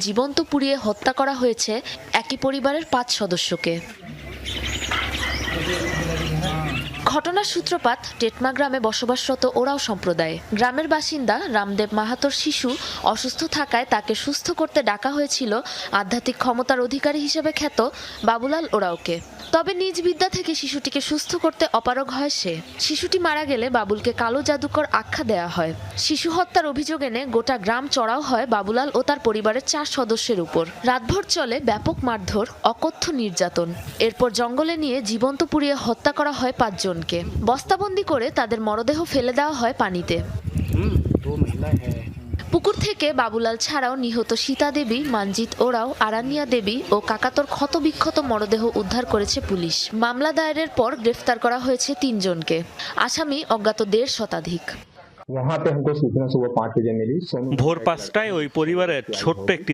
জীবন্ত পুড়িয়ে হত্যা করা হয়েছে একই পরিবারের ৫ সদস্যকে। ঘটনার সূত্রপাত টেটমা গ্রামে বসবাসরত ওরাও সম্প্রদায়। গ্রামের বাসিন্দা রামদেব মাহাতোর শিশু অসুস্থ থাকায় তাকে সুস্থ করতে ডাকা হয়েছিল আধ্যাত্মিক ক্ষমতার অধিকারী হিসেবে খ্যাত বাবুলাল ওরাওকে। তবে নিজ বিদ্যা থেকে শিশুটিকে সুস্থ করতে অপারগ হয় সে। শিশুটি মারা গেলে বাবুলকে কালো জাদুকর আখ্যা দেয়া হয়। শিশু হত্যার অভিযোগ এনে গোটা গ্রাম চড়াও হয় বাবুলাল ও তার পরিবারের ৪ সদস্যের উপর। রাতভর চলে ব্যাপক মারধর, অকথ্য নির্যাতন। এরপর জঙ্গলে নিয়ে জীবন্ত পুড়িয়ে হত্যা করা হয় ৫ জনকে। বস্তাবন্দি করে তাদের মরদেহ ফেলে দেওয়া হয় পানিতে। পুকুর থেকে বাবুলাল ছাড়াও নিহত সীতা দেবী, মঞ্জিত ওরাও, আরানিয়া দেবী ও কাকাতর ক্ষতবিক্ষত মরদেহ উদ্ধার করেছে পুলিশ। মামলা দায়েরের পর গ্রেফতার করা হয়েছে ৩ জনকে। আসামি অজ্ঞাত ১.৫ শতাধিক। ভোর ৫টায় ওই পরিবারের ছোট্ট একটি